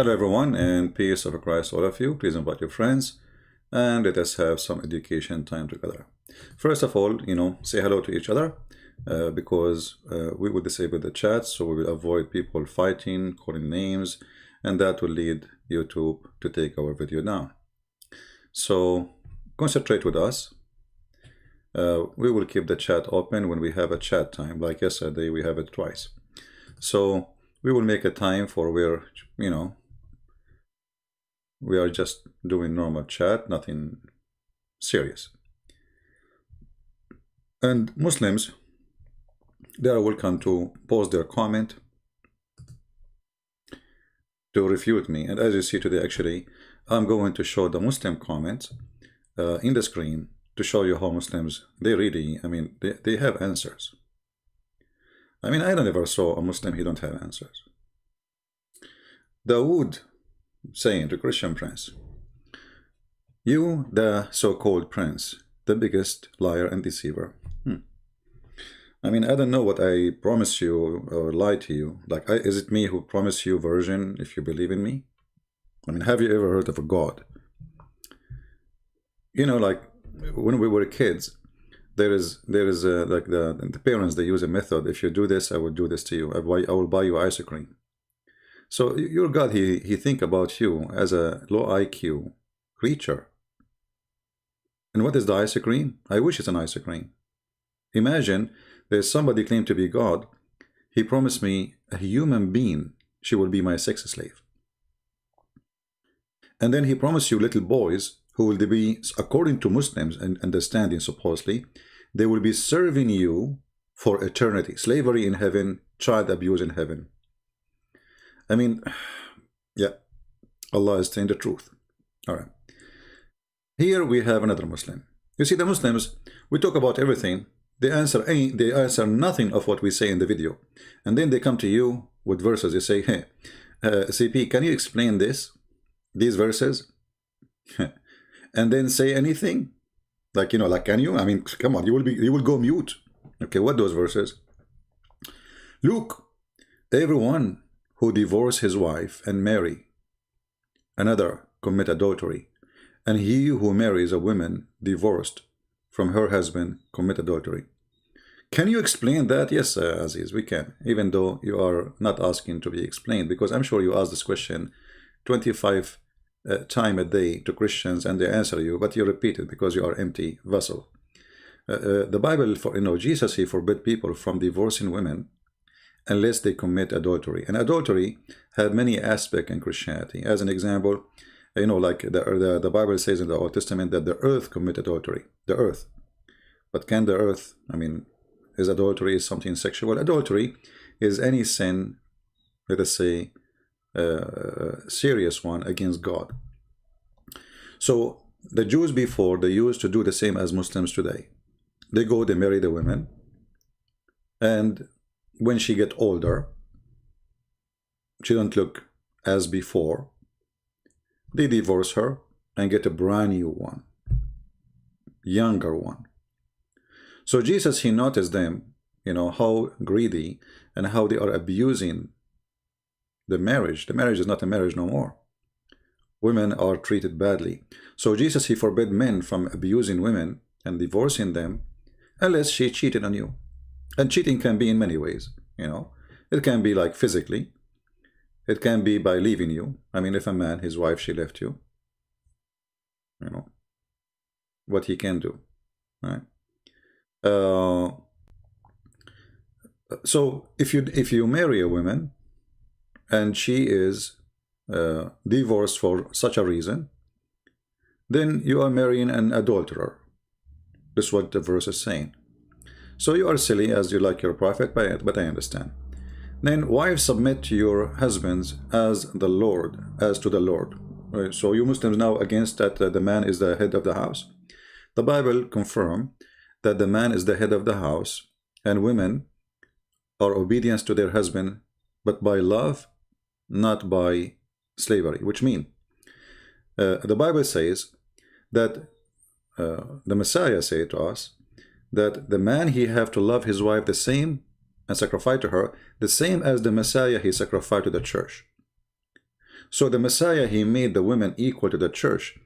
Hello everyone, and peace of Christ all of you. Please invite your friends and let us have some education time together. First of all, say hello to each other because we will disable the chat, so we will avoid people fighting, calling names, and that will lead YouTube to take our video down. So concentrate with us. We will keep the chat open when we have a chat time. Like yesterday, we have it twice. So we will make a time for where, we are just doing normal chat, nothing serious. And Muslims, they are welcome to post their comment to refute me. And as you see today, actually, I'm going to show the Muslim comments in the screen to show you how Muslims, they really, they have answers. I don't ever saw a Muslim, he don't have answers. Dawood saying to ChristianPrince, you, the so-called prince, the biggest liar and deceiver. I don't know what I promise you or lie to you. Like, is it me who promised you version if you believe in me? Have you ever heard of a God? Like when we were kids, there is like the parents, they use a method. If you do this, I will do this to you. I will buy you ice cream. So your God, he think about you as a low IQ creature. And what is the ice cream? I wish it's an ice cream. Imagine there's somebody claimed to be God. He promised me a human being. She will be my sex slave. And then he promised you little boys who will be, according to Muslims and understanding supposedly, they will be serving you for eternity. Slavery in heaven, child abuse in heaven. Yeah, Allah is saying the truth. All right. Here we have another Muslim. You see, the Muslims, we talk about everything. They answer nothing of what we say in the video. And then they come to you with verses. They say, hey, CP, can you explain these verses? And then say anything. Like, can you? Come on, you will go mute. Okay, what those verses? Look, everyone who divorce his wife and marry another commit adultery, and he who marries a woman divorced from her husband commit adultery. Can you explain that? Yes, Aziz, we can, even though you are not asking to be explained, because I'm sure you ask this question 25 times a day to Christians and they answer you, but you repeat it because you are empty vessel. The Bible, Jesus, he forbid people from divorcing women unless they commit adultery. And adultery had many aspects in Christianity. As an example, like the Bible says in the Old Testament that the earth commit adultery. The earth. But can the earth, is adultery something sexual? Adultery is any sin, let us say, serious one against God. So the Jews before, they used to do the same as Muslims today. They marry the women, and when she get older, she don't look as before, they divorce her and get a brand new one, younger one. So Jesus, he noticed them, how greedy and how they are abusing the marriage. The marriage is not a marriage no more. Women are treated badly. So Jesus, he forbid men from abusing women and divorcing them unless she cheated on you. And cheating can be in many ways, It can be like physically. It can be by leaving you. If a man, his wife, she left you, what he can do, right? So if you marry a woman and she is divorced for such a reason, then you are marrying an adulterer. This is what the verse is saying. So you are silly as you like your prophet, but I understand. Then wives, submit to your husbands as to the Lord. Right? So you Muslims now against that the man is the head of the house. The Bible confirms that the man is the head of the house, and women are obedient to their husband, but by love, not by slavery. Which means the Bible says that the Messiah said to us that the man, he have to love his wife the same and sacrifice to her the same as the Messiah, he sacrificed to the church. So the Messiah, he made the women equal to the church.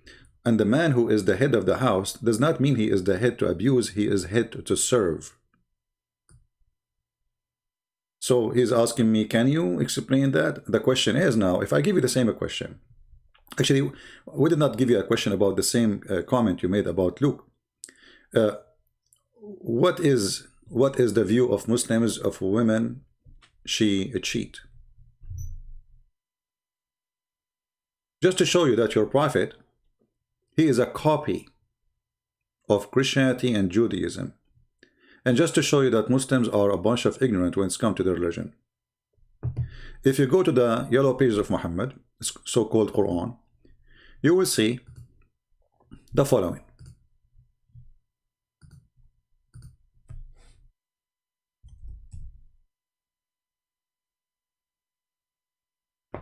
And the man who is the head of the house does not mean he is the head to abuse, he is head to serve. So he's asking me, can you explain that? The question is now, if I give you the same question, actually, we did not give you a question about the same comment you made about Luke. What is the view of Muslims of women she cheat? Just to show you that your prophet, he is a copy of Christianity and Judaism. And just to show you that Muslims are a bunch of ignorant when it's come to their religion. If you go to the yellow pages of Muhammad, so-called Quran, you will see the following.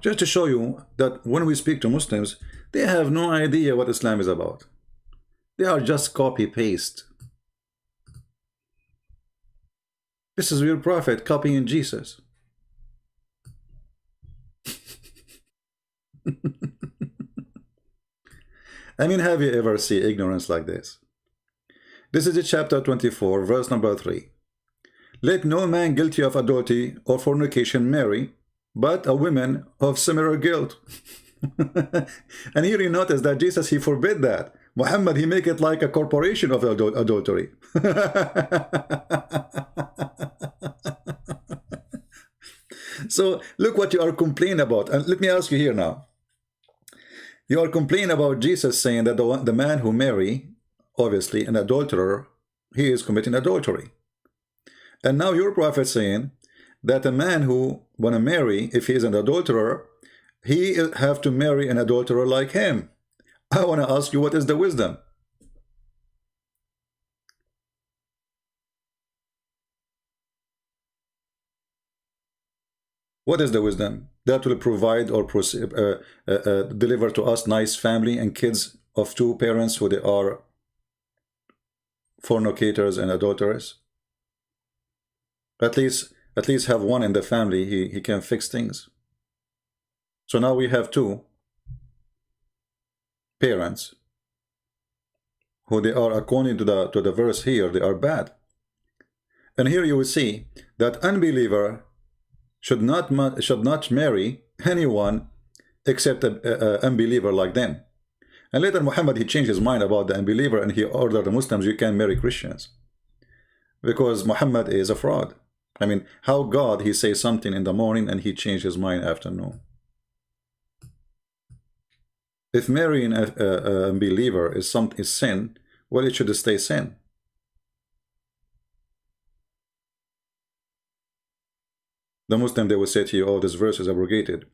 Just to show you that when we speak to Muslims, they have no idea what Islam is about. They are just copy-paste. This is your prophet copying Jesus. I mean, have you ever seen ignorance like this? This is chapter 24, verse number 3. Let no man guilty of adultery or fornication marry, but a woman of similar guilt. And here you notice that Jesus, he forbid that. Muhammad, he make it like a corporation of adultery. So look what you are complaining about. And let me ask you here now. You are complaining about Jesus saying that the man who marry, obviously an adulterer, he is committing adultery. And now your prophet saying that a man who want to marry, if he is an adulterer, he have to marry an adulterer like him. I want to ask you, what is the wisdom? What is the wisdom that will provide or deliver to us nice family and kids of two parents who they are fornicators and adulterers? At least have one in the family, he can fix things. So now we have two parents who they are, according to the verse here, they are bad. And here you will see that unbeliever should not marry anyone except a unbeliever like them. And later Muhammad, he changed his mind about the unbeliever and he ordered the Muslims, you can marry Christians, because Muhammad is a fraud. I mean, how God, he says something in the morning and he changed his mind afternoon. If marrying a unbeliever is sin, well, it should stay sin. The Muslim, they will say to you, oh, this verse is abrogated.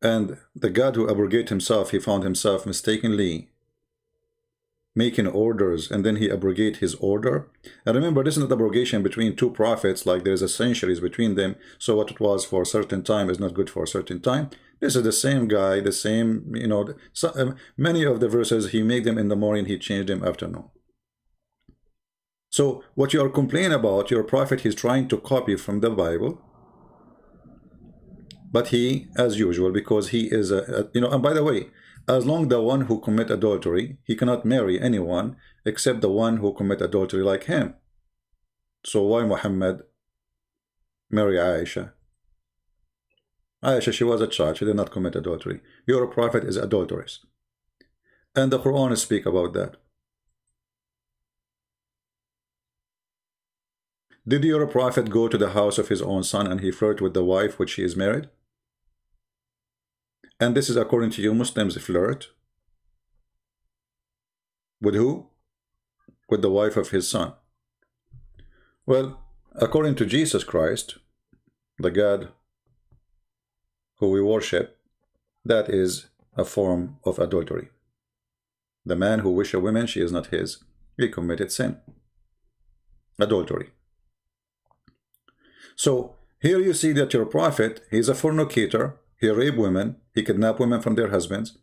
And the God who abrogated himself, he found himself mistakenly making orders, and then he abrogate his order. And remember, this is not abrogation between two prophets, like there's a centuries between them, so what it was for a certain time is not good for a certain time. This is the same guy, the same, you know, many of the verses, he made them in the morning, he changed them afternoon. So what you are complaining about, your prophet, he's trying to copy from the Bible, but he, as usual, because he is you know, and by the way, as long the one who commit adultery, he cannot marry anyone except the one who commit adultery like him. So why Muhammad marry Aisha? Aisha, she was a child, she did not commit adultery. Your prophet is adulteress. And the Quran speak about that. Did your prophet go to the house of his own son and he flirt with the wife which he is married? And this is according to you Muslims, flirt with who? With the wife of his son. Well, according to Jesus Christ, the God who we worship, that is a form of adultery. The man who wish a woman, she is not his, he committed sin, adultery. So here you see that your prophet, he is a fornicator, he raped women, he kidnapped women from their husbands.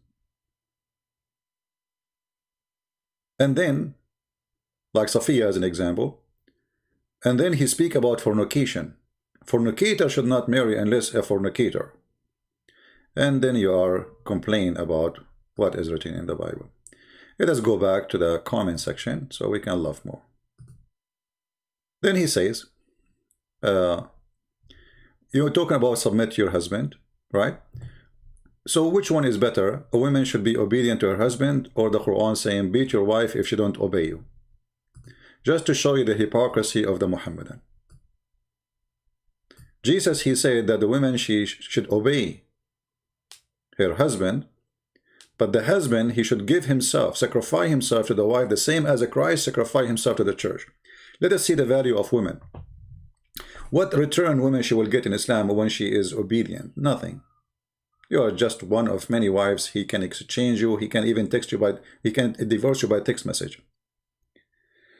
And then, like Safiya as an example, and then he speak about fornication. Fornicator should not marry unless a fornicator. and then you are complaining about what is written in the Bible. Let us go back to the comment section so we can love more. Then he says, you're talking about submit to your husband, right? So which one is better? A woman should be obedient to her husband, or the Quran saying beat your wife if she don't obey you? Just to show you the hypocrisy of the Muhammadan. Jesus, he said that the woman, she should obey her husband, but the husband, he should give himself, sacrifice himself to the wife, the same as Christ sacrificed himself to the church. Let us see the value of women. What return women she will get in Islam when she is obedient? Nothing. You are just one of many wives. He can exchange you. He can even text you he can divorce you by text message.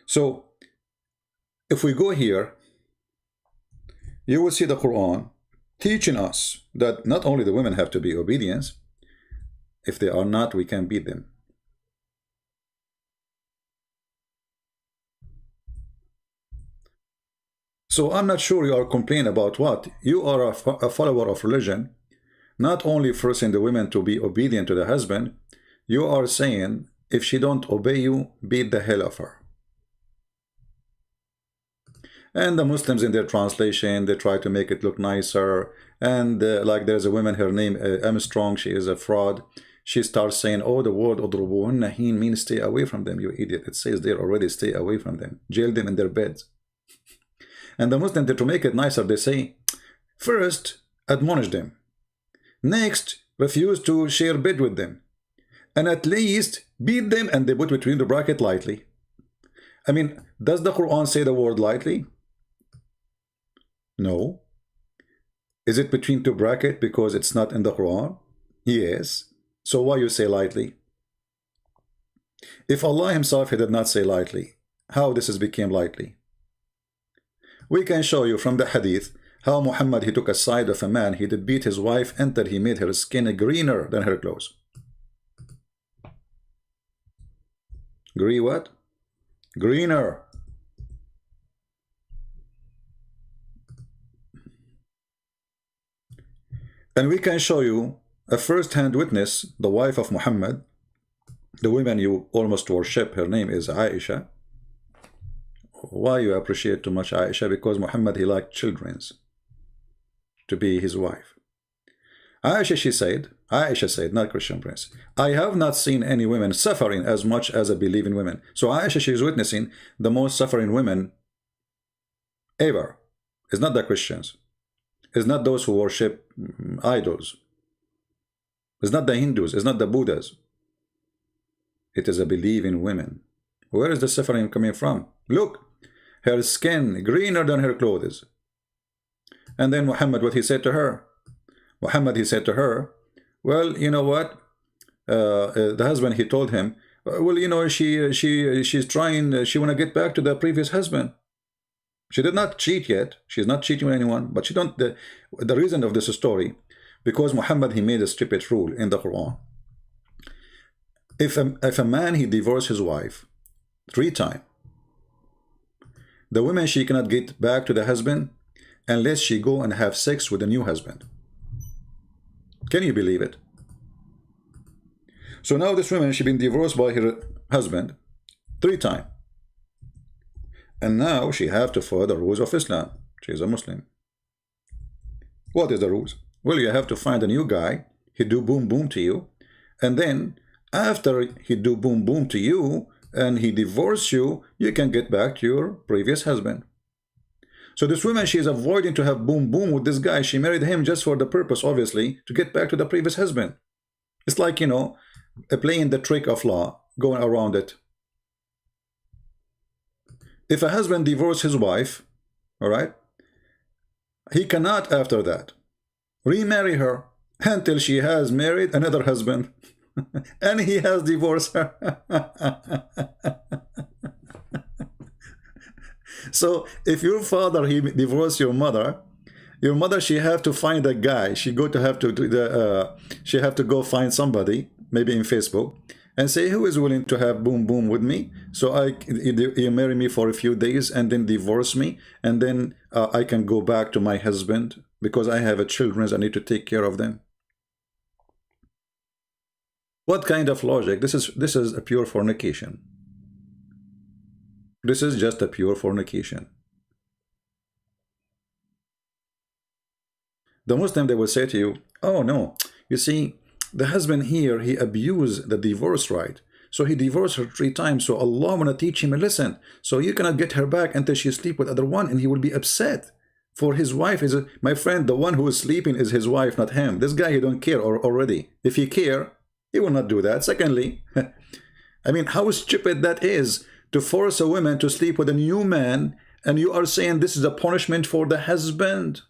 So if we go here, you will see the Quran teaching us that not only the women have to be obedient, if they are not, we can beat them. So I'm not sure you are complaining about what. You are a follower of religion, not only forcing the women to be obedient to the husband, you are saying if she don't obey you, beat the hell of her. And the Muslims in their translation, they try to make it look nicer. And like there's a woman, her name Armstrong, she is a fraud. She starts saying, oh, the word udrubuhunna means stay away from them, you idiot. It says there already, stay away from them. Jail them in their beds. And the Muslims, to make it nicer, they say, first, admonish them. Next, refuse to share bed with them. And at least, beat them, and they put between the bracket lightly. I mean, does the Quran say the word lightly? No. Is it between two brackets because it's not in the Quran? Yes. So why you say lightly? If Allah himself, he did not say lightly, how this has become lightly? We can show you from the hadith how Muhammad, he took a side of a man, he did beat his wife until he made her skin greener than her clothes. Green what? Greener. And we can show you a first-hand witness, the wife of Muhammad, the woman you almost worship, her name is Aisha. Why you appreciate too much Aisha? Because Muhammad, he liked children's to be his wife. Aisha said, not Christian Prince, I have not seen any women suffering as much as I believe in women. So Aisha, she is witnessing the most suffering women ever. It's not the Christians. It's not those who worship idols. It's not the Hindus. It's not the Buddhas. It is a believing women. Where is the suffering coming from? Look, her skin greener than her clothes. And then Muhammad, what he said to her? Muhammad, he said to her, well, you know what? The husband, he told him, well, you know, she's trying, she want to get back to the previous husband. She did not cheat yet. She's not cheating with anyone, but she don't. The reason of this story, because Muhammad, he made a stupid rule in the Quran. If a man, he divorced his wife 3 times, the woman, she cannot get back to the husband unless she go and have sex with a new husband. Can you believe it? So now this woman, she been divorced by her husband 3 times. And now she have to follow the rules of Islam. She is a Muslim. What is the rules? Well, you have to find a new guy. He do boom boom to you. And then after he do boom boom to you and he divorce you, you can get back to your previous husband. So this woman, she is avoiding to have boom boom with this guy. She married him just for the purpose, obviously, to get back to the previous husband. It's like, you know, playing the trick of law, going around it. If a husband divorces his wife, all right, he cannot after that remarry her until she has married another husband and he has divorced her. So if your father, he divorced your mother, she have to find a guy. She have to go find somebody, maybe in Facebook, and say, who is willing to have boom boom with me? So you marry me for a few days and then divorce me, and then I can go back to my husband because I have children. I need to take care of them. What kind of logic? This is a pure fornication. This is just a pure fornication. The Muslim, they will say to you, oh no, you see, the husband here, he abused the divorce right. So he divorced her 3 times. So Allah wanna teach him a lesson. So you cannot get her back until she sleep with other one, and he will be upset. For his wife is my friend, the one who is sleeping is his wife, not him. This guy, he don't care already. If he care, he will not do that. Secondly, I mean, how stupid that is to force a woman to sleep with a new man, and you are saying this is a punishment for the husband.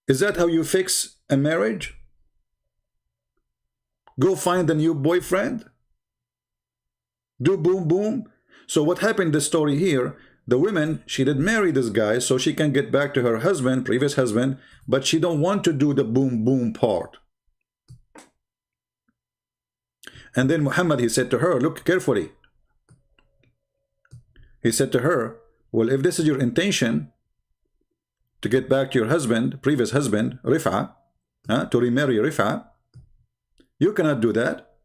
Is that how you fix a marriage? Go find a new boyfriend? Do boom boom? So what happened in the story here, the woman, she did marry this guy so she can get back to her husband, previous husband, but she don't want to do the boom boom part. And then Muhammad, he said to her, look carefully. He said to her, well, if this is your intention to get back to your husband, previous husband, Rif'a, to remarry Rif'a, you cannot do that.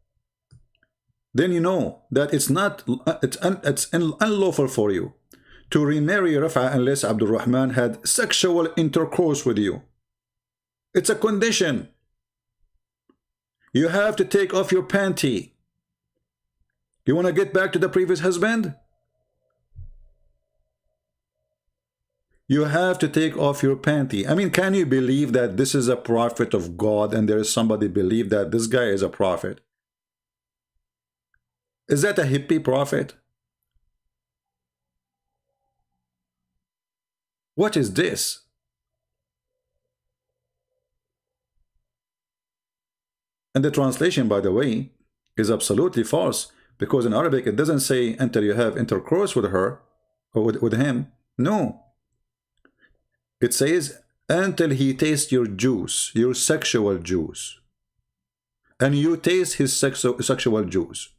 Then you know that it's unlawful for you to remarry Rif'a unless Abdul Rahman had sexual intercourse with you. It's a condition. You have to take off your panty. You want to get back to the previous husband? You have to take off your panty. I mean, can you believe that this is a prophet of God and there is somebody believe that this guy is a prophet? Is that a hippie prophet? What is this? And the translation, by the way, is absolutely false, because in Arabic it doesn't say until you have intercourse with her or with him. No. It says until he tastes your juice, your sexual juice. And you taste his sexual juice.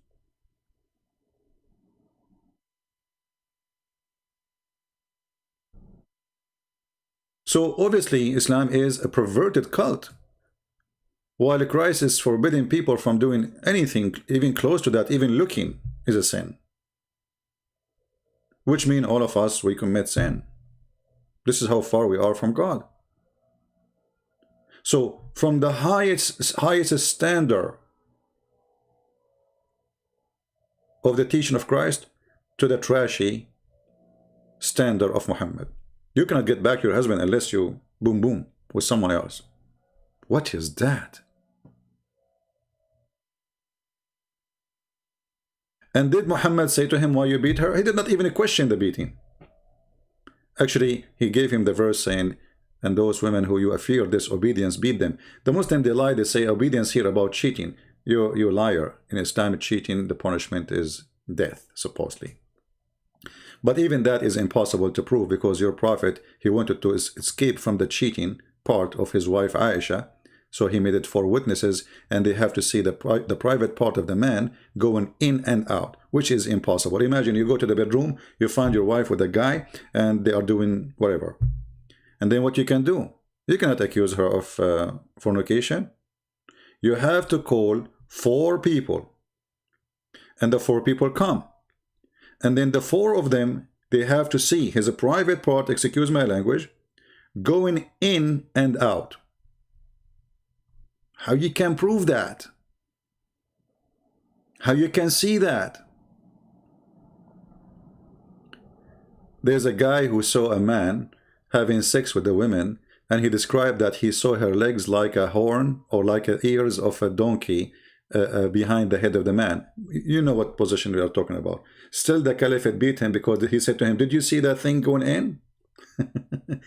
So obviously Islam is a perverted cult. While Christ is forbidding people from doing anything, even close to that, even looking is a sin. Which means all of us, we commit sin. This is how far we are from God. So from the highest standard of the teaching of Christ to the trashy standard of Muhammad. You cannot get back your husband unless you boom boom with someone else. What is that? And did Muhammad say to him, why you beat her? He did not even question the beating. Actually, he gave him the verse saying, and those women who you fear disobedience, beat them. The Muslim, they lie, they say obedience here about cheating. You liar. In Islam, cheating, the punishment is death, supposedly. But even that is impossible to prove, because your prophet, he wanted to escape from the cheating part of his wife Aisha. So he made it 4 witnesses, and they have to see the private part of the man going in and out, which is impossible. Imagine you go to the bedroom, you find your wife with a guy, and they are doing whatever. And then what you can do? You cannot accuse her of fornication. You have to call 4 people. And the 4 people come. And then the 4 of them, they have to see his private part, excuse my language, going in and out. How you can prove that? How you can see that? There's a guy who saw a man having sex with a woman, and he described that he saw her legs like a horn or like the ears of a donkey behind the head of the man. You know what position we are talking about. Still, the Caliphate beat him because he said to him, did you see that thing going in?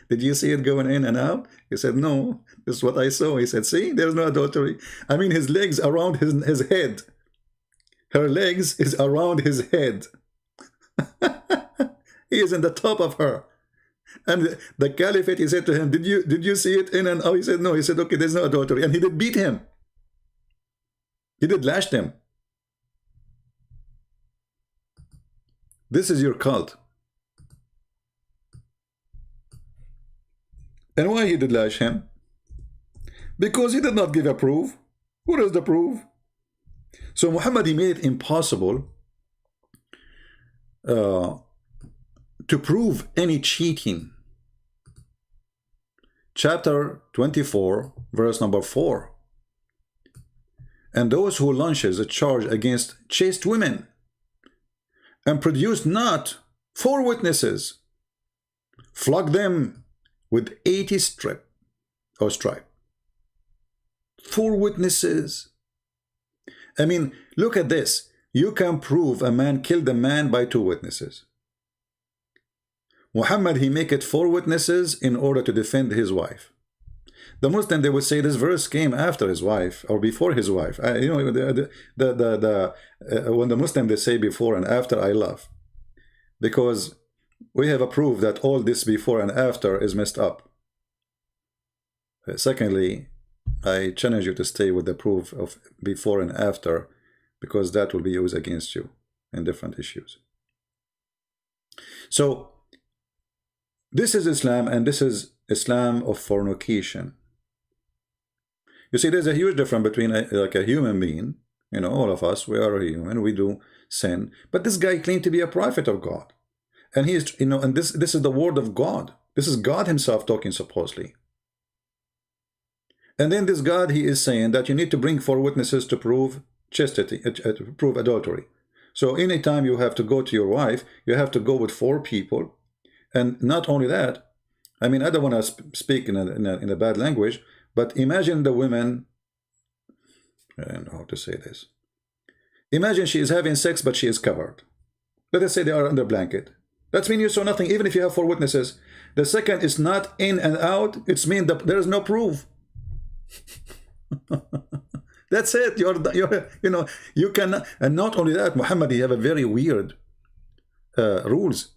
Did you see it going in and out? He said, no, this is what I saw. He said, see, there's no adultery. I mean, his legs around his head. Her legs is around his head. He is in the top of her. And the Caliphate, he said to him, did you see it in and out? He said, no. He said, okay, there's no adultery. And he did beat him. He did lash him. This is your cult. And why he did lash him? Because he did not give a proof. What is the proof? So Muhammad, he made it impossible to prove any cheating. Chapter 24, verse number 4. And those who launches a charge against chaste women and produce not 4 witnesses, flog them with 80 stripe. 4 witnesses. I mean, look at this. You can prove a man killed a man by 2 witnesses. Muhammad, he make it 4 witnesses in order to defend his wife. The Muslim, they would say this verse came after his wife or before his wife. You know, when the Muslim, they say before and after, I love, because we have a proof that all this before and after is messed up. Secondly, I challenge you to stay with the proof of before and after, because that will be used against you in different issues. So this is Islam, and this is Islam of fornication. You see, there's a huge difference between like a human being, you know, all of us, we are human, we do sin, but this guy claimed to be a prophet of God, and he is, you know, and this is the word of God. This is God himself talking, supposedly. And then this God, he is saying that you need to bring 4 witnesses to prove chastity, to prove adultery. So anytime you have to go to your wife, you have to go with 4 people. And not only that, I mean, I don't want to speak in a bad language, but imagine the women, I don't know how to say this. Imagine she is having sex, but she is covered. Let us say they are under blanket. That means you saw nothing, even if you have 4 witnesses. The second is not in and out. It's mean that there is no proof. That's it. You're you know, you can. And not only that, Muhammad, he have a very weird rules.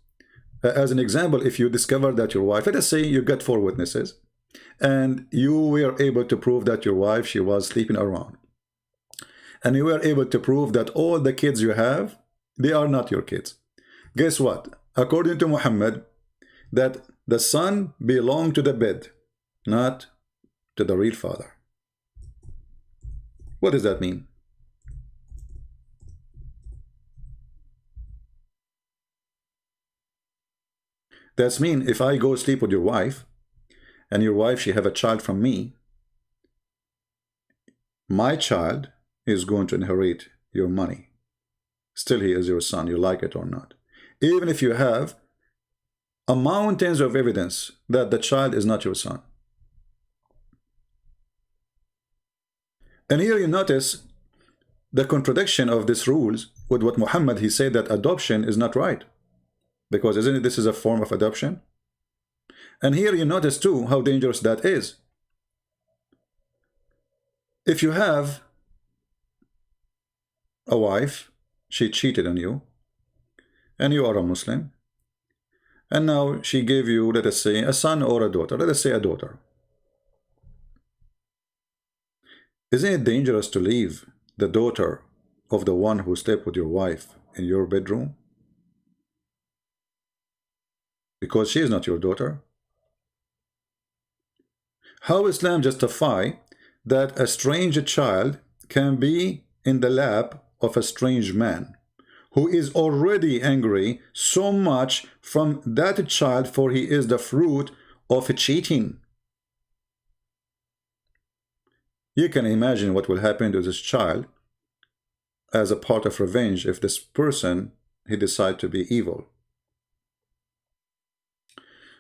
As an example, if you discover that your wife, let us say you got 4 witnesses, and you were able to prove that your wife, she was sleeping around, and you were able to prove that all the kids you have, they are not your kids. Guess what? According to Muhammad, that the son belonged to the bed, not to the real father. What does that mean? That's mean if I go sleep with your wife, and your wife, she have a child from me, my child is going to inherit your money. Still, he is your son, you like it or not. Even if you have a mountains of evidence that the child is not your son. And here you notice the contradiction of these rules with what Muhammad, he said that adoption is not right. Because isn't it, this is a form of adoption? And here you notice too how dangerous that is. If you have a wife, she cheated on you, and you are a Muslim, and now she gave you, let us say, a son or a daughter, let us say a daughter. Isn't it dangerous to leave the daughter of the one who slept with your wife in your bedroom? Because she is not your daughter. How Islam justify that a strange child can be in the lap of a strange man who is already angry so much from that child, for he is the fruit of cheating? You can imagine what will happen to this child as a part of revenge if this person, he decide to be evil.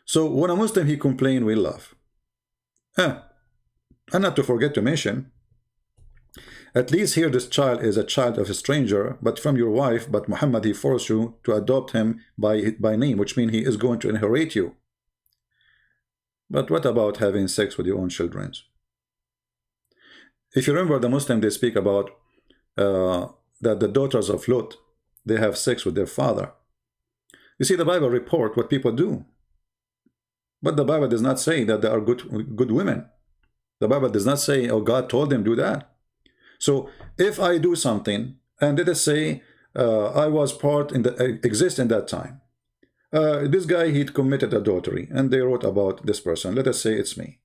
So when a Muslim, he complain, we love. And not to forget to mention, at least here this child is a child of a stranger, but from your wife, but Muhammad, he forced you to adopt him by name, which means he is going to inherit you. But what about having sex with your own children? If you remember, the Muslim, they speak about that the daughters of Lot, they have sex with their father. You see, the Bible report what people do. But the Bible does not say that they are good women. The Bible does not say, oh, God told them do that. So if I do something, and let us say I was part in the exist in that time, this guy, he committed adultery, and they wrote about this person. Let us say it's me.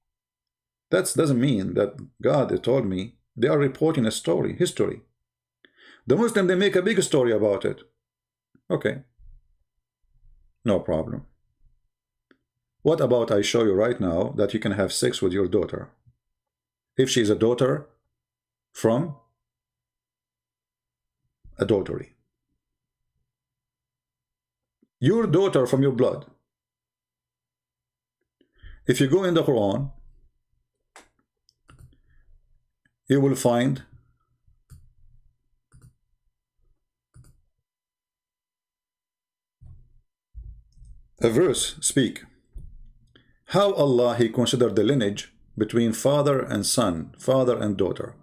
That doesn't mean that God told me. They are reporting a story, history. The Muslim, they make a big story about it. Okay, no problem. What about I show you right now that you can have sex with your daughter? If she is a daughter from adultery. Your daughter from your blood. If you go in the Quran, you will find a verse speak how Allah he considered the lineage between father and son, father and daughter.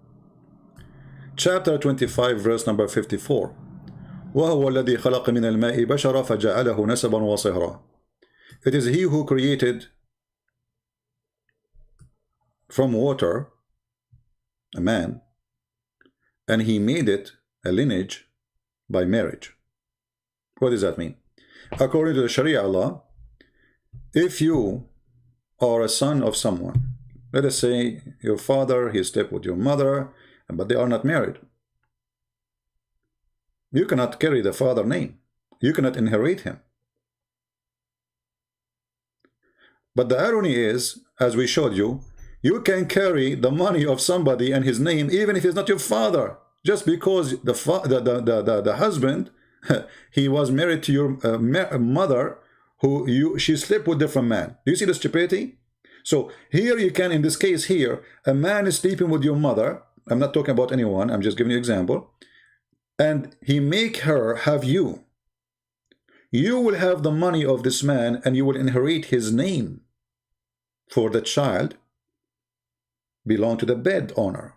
Chapter 25 verse number 54. وهو الذي خلق من الماء بشرا فجعله نسبا وصهرا. It is he who created from water a man, and he made it a lineage by marriage. What does that mean? According to the Sharia law, if you are a son of someone, let us say your father, he slept with your mother, but they are not married, you cannot carry the father name. You cannot inherit him. But the irony is, as we showed you, you can carry the money of somebody and his name even if he's not your father, just because the husband he was married to your mother, who she slept with different man. Do you see the stupidity? So here you can, in this case here, a man is sleeping with your mother. I'm not talking about anyone, I'm just giving you an example. And he make her have you. You will have the money of this man and you will inherit his name, for the child belong to the bed owner,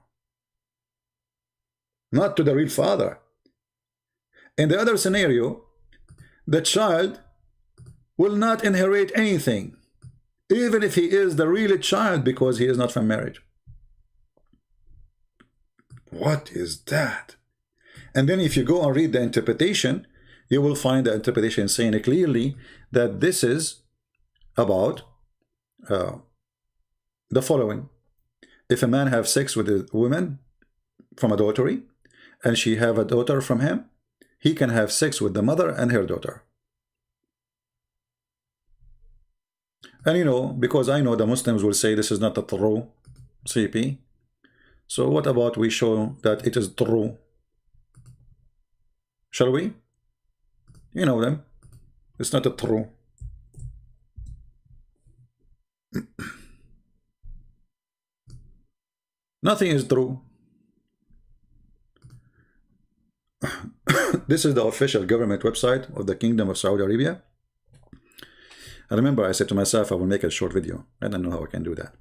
not to the real father. In the other scenario, the child will not inherit anything, even if he is the real child, because he is not from marriage. What is that? And then if you go and read the interpretation, you will find the interpretation saying clearly that this is about the following. If a man have sex with a woman from adultery, and she have a daughter from him, he can have sex with the mother and her daughter. And you know, because I know the Muslims will say this is not a true CP. So what about we show that it is true? Shall we? You know them. It's not a true. Nothing is true. This is the official government website of the Kingdom of Saudi Arabia. I remember I said to myself I will make a short video. I don't know how I can do that.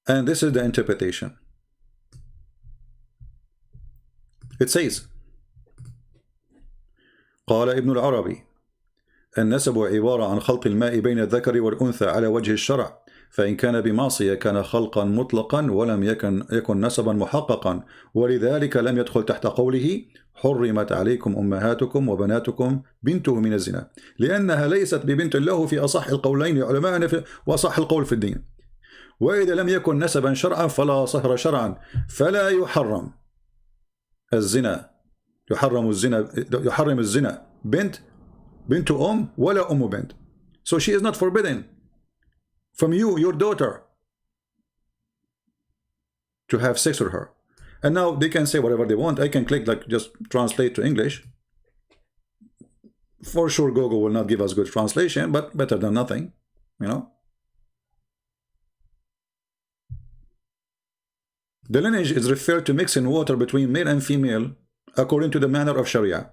And this is the interpretation. It says قال ابن العربي النسب عبارة عن خلط الماء بين الذكر والأنثى على وجه الشرع، فإن كان بمعصية كان خلقا مطلقا ولم يكن نسبا محققا، ولذلك لم يدخل تحت قوله حرمت عليكم أمهاتكم وبناتكم بنته من الزنا، لأنها ليست ببنت له في أصح القولين لعلمائنا وأصح القول في الدين. وإذا لم يكن نسبا شرعا فلا صهر شرعا، فلا يحرم الزنا، يحرم الزنا بنت ولا بنت. So she is not forbidden from you, your daughter, to have sex with her. And now they can say whatever they want. I can click like just translate to English. For sure Google will not give us good translation, but better than nothing, you know. The lineage is referred to mixing water between male and female according to the manner of Sharia.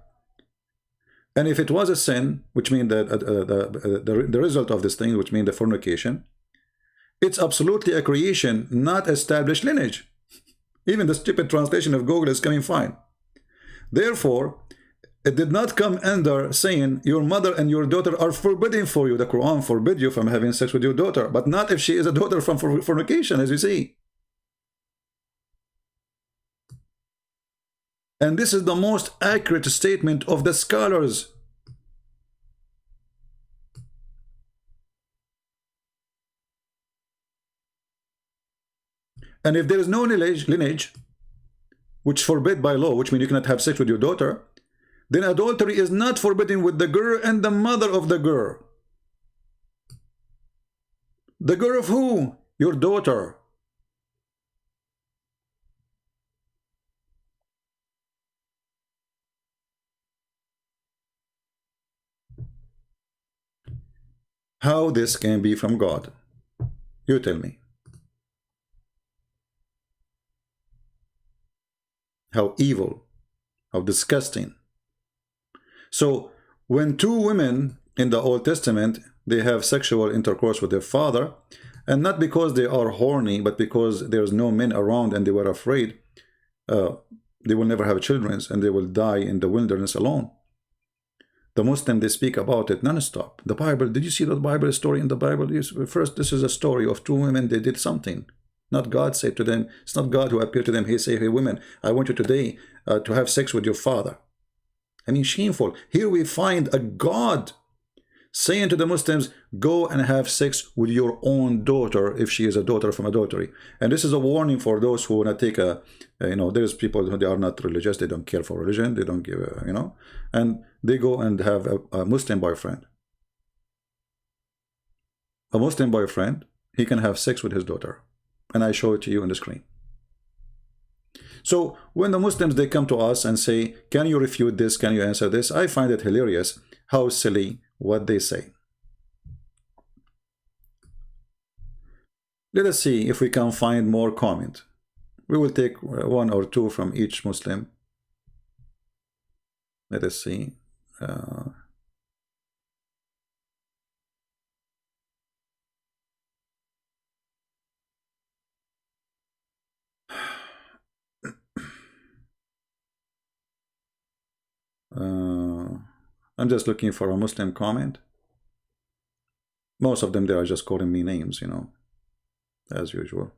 And if it was a sin, which means that the result of this thing, which means the fornication, it's absolutely a creation, not established lineage. Even the stupid translation of Google is coming fine. Therefore, it did not come under saying your mother and your daughter are forbidden for you. The Quran forbid you from having sex with your daughter, but not if she is a daughter from fornication, as you see. And this is the most accurate statement of the scholars. And if there is no lineage, which forbid by law, which means you cannot have sex with your daughter, then adultery is not forbidden with the girl and the mother of the girl. The girl of who? Your daughter. How this can be from God? You tell me. How evil, how disgusting. So when two women in the Old Testament, they have sexual intercourse with their father, and not because they are horny, but because there's no men around and they were afraid, they will never have children and they will die in the wilderness alone. The Muslim, they speak about it non-stop. The Bible, did you see the Bible story in the Bible? First, this is a story of two women, they did something. Not God said to them, it's not God who appeared to them. He said, hey women, I want you today to have sex with your father. I mean, shameful. Here we find a God saying to the Muslims, go and have sex with your own daughter if she is a daughter from adultery. And this is a warning for those who want to take a, there's people who they are not religious, they don't care for religion, they don't give, and they go and have a Muslim boyfriend. A Muslim boyfriend, he can have sex with his daughter. And I show it to you on the screen. So when the Muslims, they come to us and say, can you refute this? Can you answer this? I find it hilarious how silly what they say. Let us see if we can find more comment. We will take one or two from each Muslim. Let us see. I'm just looking for a Muslim comment. Most of them, they are just calling me names, as usual.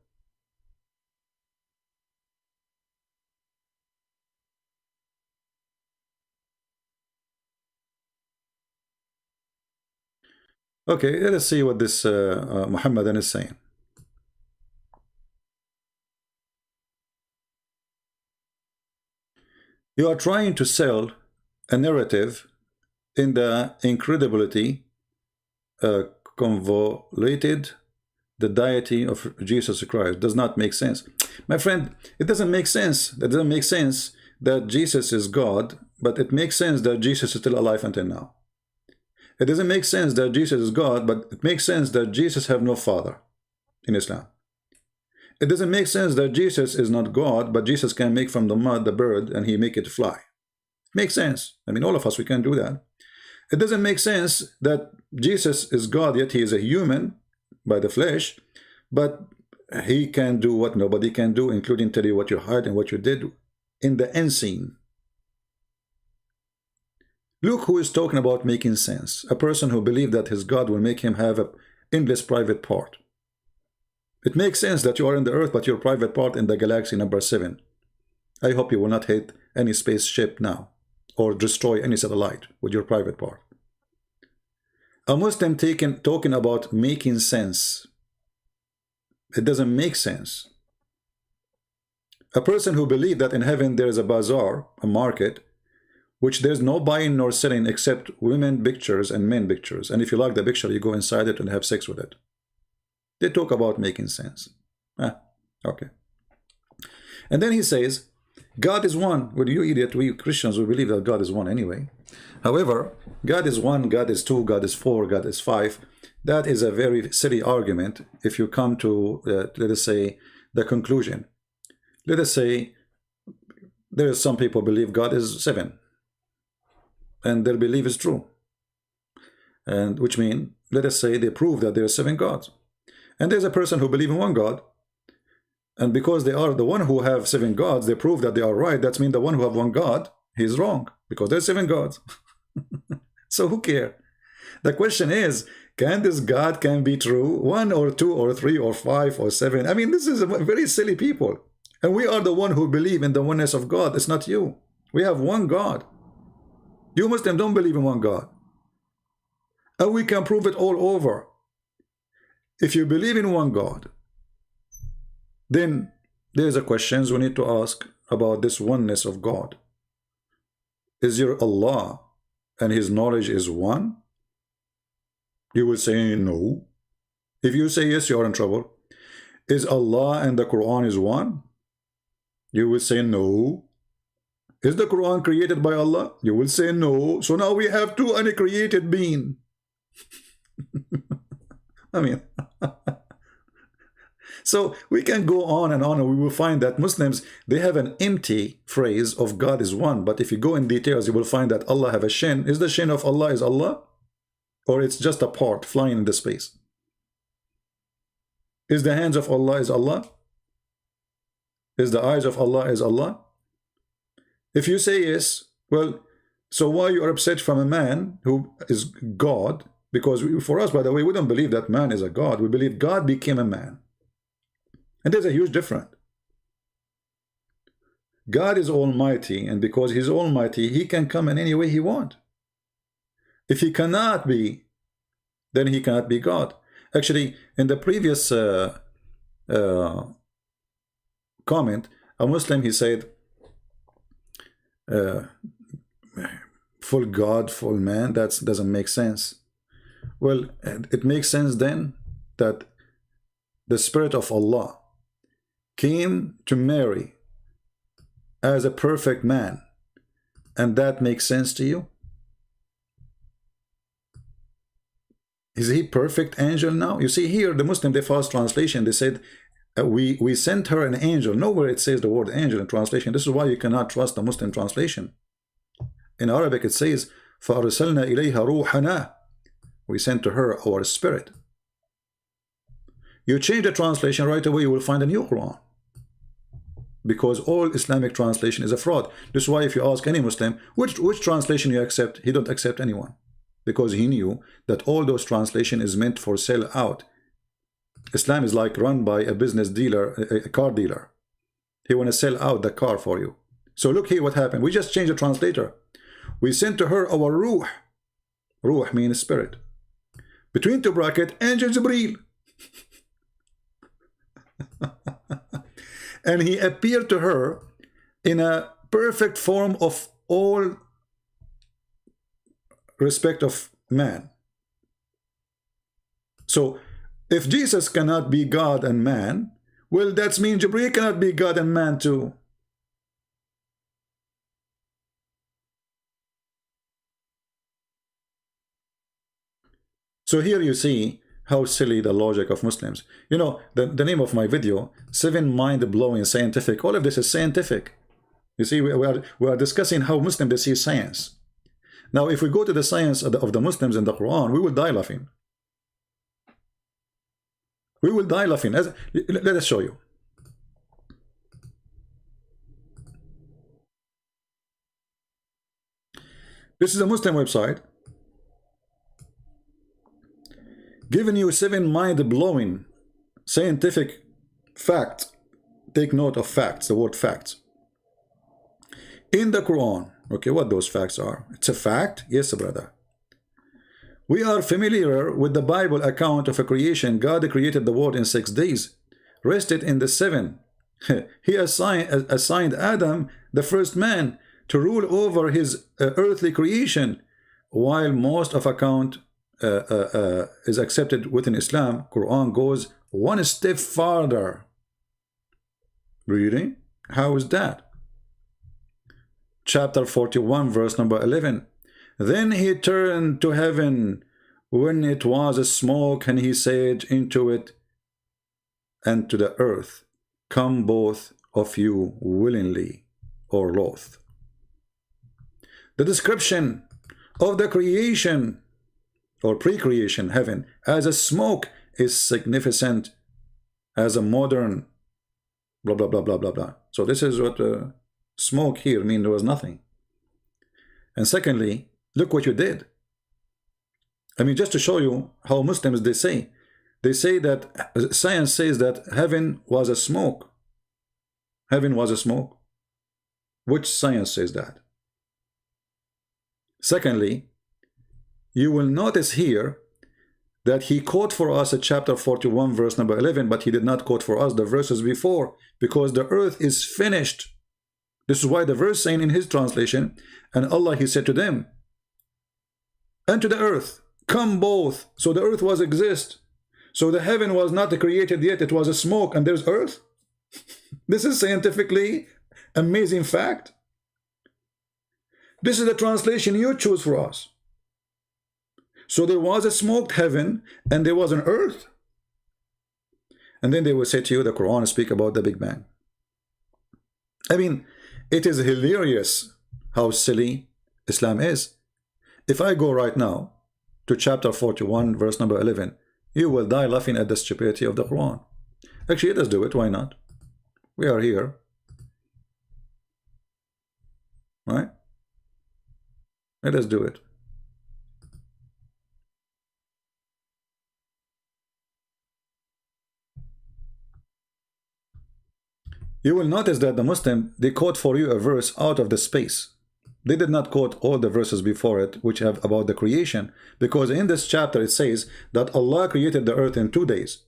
Okay, let us see what this Muhammadan is saying. You are trying to sell a narrative in the incredibility convoluted the deity of Jesus Christ. Does not make sense. My friend, it doesn't make sense. That doesn't make sense that Jesus is God, but it makes sense that Jesus is still alive until now. It doesn't make sense that Jesus is God, but it makes sense that Jesus have no father in Islam. It doesn't make sense that Jesus is not God, but Jesus can make from the mud the bird and he make it fly. It makes sense. I mean, all of us, we can do that. It doesn't make sense that Jesus is God, yet he is a human by the flesh, but he can do what nobody can do, including tell you what you heard and what you did in the unseen. Look who is talking about making sense. A person who believes that his God will make him have an endless private part. It makes sense that you are in the earth, but your private part in the galaxy number 7. I hope you will not hit any spaceship now, or destroy any satellite with your private part. A Muslim talking about making sense. It doesn't make sense. A person who believes that in heaven there is a bazaar, a market, which there's no buying nor selling except women pictures and men pictures. And if you like the picture, you go inside it and have sex with it. They talk about making sense. Okay. And then he says, God is one. Well, you idiot, we Christians, we believe that God is one anyway. However, God is one, God is two, God is four, God is five. That is a very silly argument if you come to, let us say, the conclusion. Let us say, there is some people believe God is 7. And their belief is true. And which means, let us say, they prove that there are 7 gods. And there's a person who believes in one God. And because they are the one who have 7 gods, they prove that they are right. That means the one who have one God, he's wrong. Because there's 7 gods. So who cares? The question is, can this God can be true? 1 or 2 or 3 or 5 or 7? I mean, this is very silly people. And we are the one who believe in the oneness of God. It's not you. We have one God. You Muslims don't believe in one God. And we can prove it all over. If you believe in one God, then there's a questions we need to ask about this oneness of God. Is your Allah and his knowledge is one? You will say no. If you say yes, you are in trouble. Is Allah and the Quran is one? You will say no. Is the Quran created by Allah? You will say no. So now we have two uncreated beings. I mean, so we can go on and we will find that Muslims, they have an empty phrase of God is one. But if you go in details, you will find that Allah have a shin. Is the shin of Allah is Allah? Or it's just a part flying in the space? Is the hands of Allah is Allah? Is the eyes of Allah is Allah? If you say yes, well, so why you are upset from a man who is God? Because for us, by the way, we don't believe that man is a God. We believe God became a man. And there's a huge difference. God is almighty, and because he's almighty, he can come in any way he wants. If he cannot be, then he cannot be God. Actually, in the previous comment, a Muslim, he said, full God, full man, that doesn't make sense. Well, it makes sense then that the Spirit of Allah came to Mary as a perfect man, and that makes sense to you? Is he perfect angel now? You see here, the Muslim, they false translation, they said, we sent her an angel. Nowhere it says the word angel in translation. This is why you cannot trust the Muslim translation. In Arabic it says, فَأَرْسَلْنَا إِلَيْهَا رُوحَنَا. We sent to her our spirit. You change the translation right away, you will find a new Quran. Because all Islamic translation is a fraud. This is why if you ask any Muslim, which translation you accept, he don't accept anyone. Because he knew that all those translation is meant for sell out. Islam is like run by a business dealer, a car dealer. He want to sell out the car for you. So look here what happened. We just changed the translator. We sent to her our ruh. Ruh means spirit. Between two brackets, Angel Jibreel. And he appeared to her in a perfect form of all respect of man. So if Jesus cannot be God and man, well, that means Jibreel cannot be God and man too. So here you see how silly the logic of Muslims. You know, the name of my video, 7 mind-blowing scientific. All of this is scientific. You see, we are discussing how Muslims they see science. Now, if we go to the science of the Muslims in the Quran, we will die laughing. We will die laughing. Let us show you. This is a Muslim website giving you 7 mind-blowing scientific facts. Take note of facts, the word facts. In the Quran, okay, what those facts are. It's a fact? Yes, brother. We are familiar with the Bible account of a creation. God created the world in 6 days, rested in the 7. He assigned Adam, the first man, to rule over his earthly creation, while most of account is accepted within Islam. Quran goes one step farther. Really? How is that? Chapter 41, verse number 11. Then he turned to heaven when it was a smoke, and he said into it and to the earth, come both of you willingly or loth. The description of the creation or pre-creation heaven as a smoke is significant as a modern blah blah blah blah blah blah. So this is what smoke here means. There was nothing. And secondly, look what you did. I mean, just to show you how Muslims they say that science says that heaven was a smoke. Heaven was a smoke. Which science says that? Secondly, you will notice here that he quote for us at chapter 41 verse number 11, but he did not quote for us the verses before, because the earth is finished. This is why the verse saying in his translation, and Allah, he said to them, and to the earth, come both. So the earth was exist. So the heaven was not created yet, it was a smoke, and there's earth. This is scientifically amazing fact. This is the translation you choose for us. So there was a smoked heaven and there was an earth. And then they will say to you, the Quran speak about the Big Bang. I mean, it is hilarious how silly Islam is. If I go right now to chapter 41 verse number 11, you will die laughing at the stupidity of the Quran. Actually, let us do it. Why not? We are here, right? Let us do it. You will notice that the Muslim, they quote for you a verse out of the space. They did not quote all the verses before it which have about the creation, because in this chapter it says that Allah created the earth in 2 days.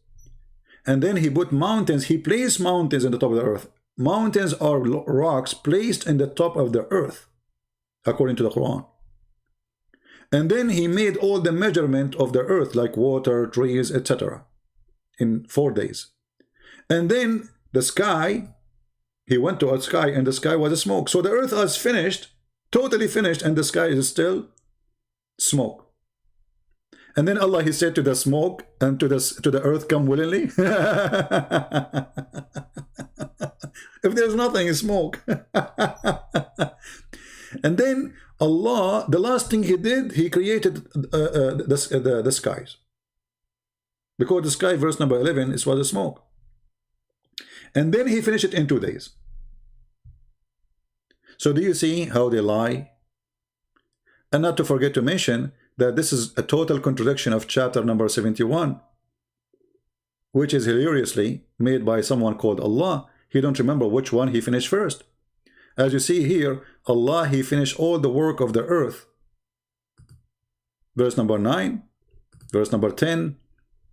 And then he put mountains, he placed mountains in the top of the earth. Mountains are rocks placed in the top of the earth, according to the Quran. And then he made all the measurement of the earth, like water, trees, etc., in 4 days. And then the sky, he went to a sky, and the sky was a smoke. So the earth is finished, totally finished, and the sky is still smoke. And then Allah, he said to the smoke and to the earth, come willingly. If there's nothing, it's smoke. And then Allah, the last thing he did, he created the skies. Because the sky, verse number 11, was a smoke. And then he finished it in 2 days. So do you see how they lie? And not to forget to mention that this is a total contradiction of chapter number 71, which is hilariously made by someone called Allah. He don't remember which one he finished first. As you see here, Allah, he finished all the work of the earth. Verse number 9, verse number 10,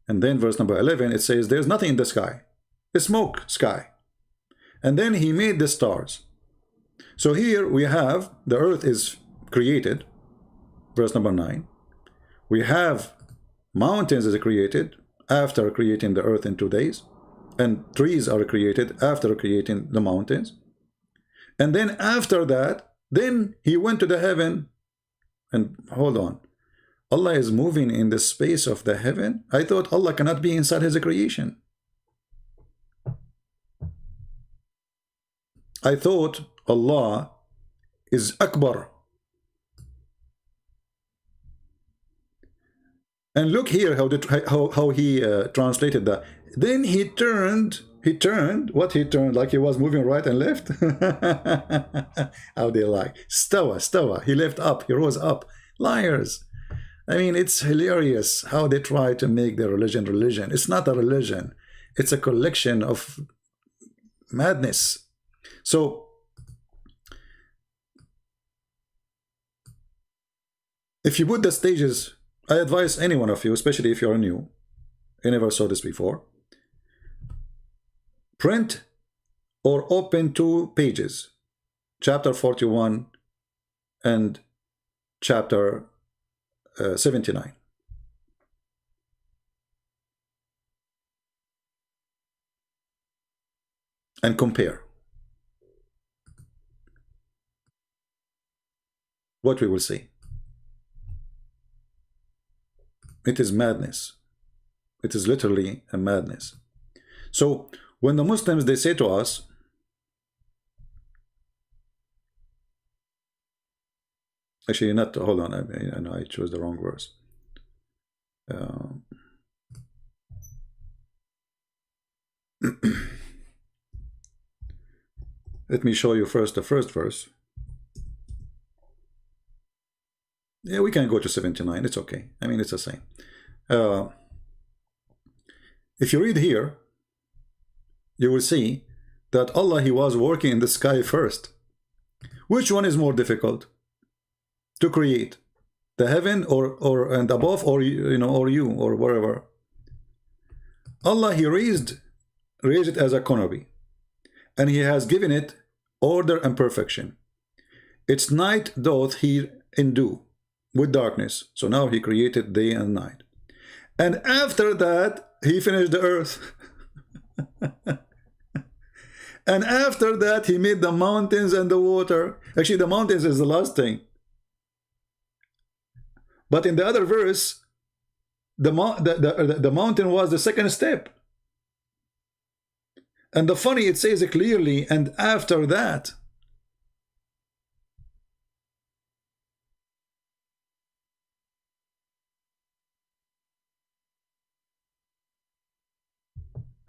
and then verse number 11, it says there's nothing in the sky. A smoke sky. And then he made the stars. So here we have the earth is created, verse number 9. We have mountains is created after creating the earth in 2 days, and trees are created after creating the mountains. And then after that, then he went to the heaven. And hold on, Allah is moving in the space of the heaven? I thought Allah cannot be inside his creation. I thought Allah is Akbar. And look here how he translated that. Then he turned, like he was moving right and left. How they lie. Stawa, he left up, he rose up. Liars. I mean, it's hilarious how they try to make their religion. It's not a religion. It's a collection of madness. So, if you put the stages, I advise any one of you, especially if you're new, you never saw this before, print or open 2 pages, chapter 41 and chapter 79. And compare. What we will see. It is madness. It is literally a madness. So when the Muslims, they say to us, actually not, hold on, I chose the wrong verse. Let me show you first the first verse. Yeah, we can go to 79. It's okay. I mean, it's the same. If you read here, you will see that Allah, he was working in the sky first. Which one is more difficult to create? the heaven or and above, or or you, or wherever. Allah, He raised it as a canopy, and He has given it order and perfection. Its night doth He endue with darkness. So now He created day and night, and after that He finished the earth. And after that He made the mountains and the water. Actually, the mountains is the last thing, but in the other verse, the mountain was the second step. And the funny, it says it clearly, and after that.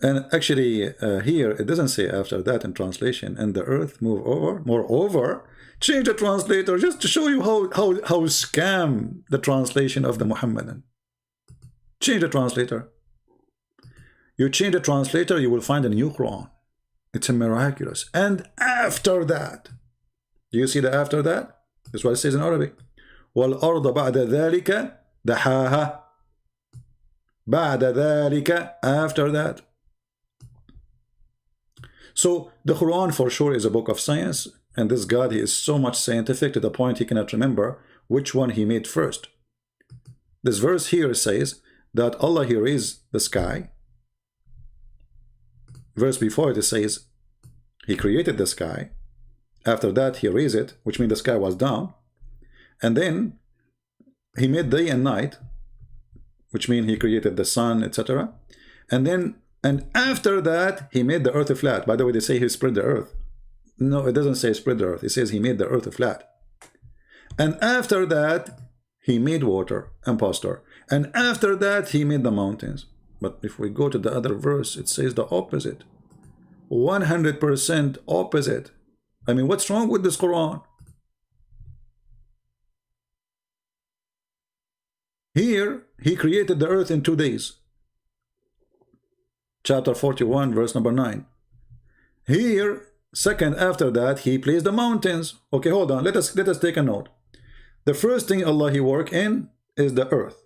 And actually, here it doesn't say after that in translation. And the earth move over. Moreover, change the translator just to show you how scam the translation of the Muhammadan. Change the translator. You change the translator, you will find a new Quran. It's a miraculous. And after that, do you see the after that? That's what it says in Arabic. وَالْأَرْضَ بَعْدَ ذَلِكَ دَحَاهَا. بَعْدَ ذَلِكَ, after that. So the Quran for sure is a book of science, and this God, He is so much scientific to the point He cannot remember which one He made first. This verse here says that Allah, He raised the sky. Verse before it says He created the sky. After that He raised it, which means the sky was down. And then He made day and night, which means He created the sun, etc. And after that He made the earth flat. By the way, they say He spread the earth. No, it doesn't say spread the earth. It says He made the earth flat. And after that He made water and pasture. And after that He made the mountains. But if we go to the other verse, it says the opposite. 100% opposite. I mean, what's wrong with this Quran? Here, He created the earth in 2 days. Chapter 41, verse number 9. Here, second after that, He placed the mountains. Okay, hold on. Let us take a note. The first thing Allah, He worked in is the earth.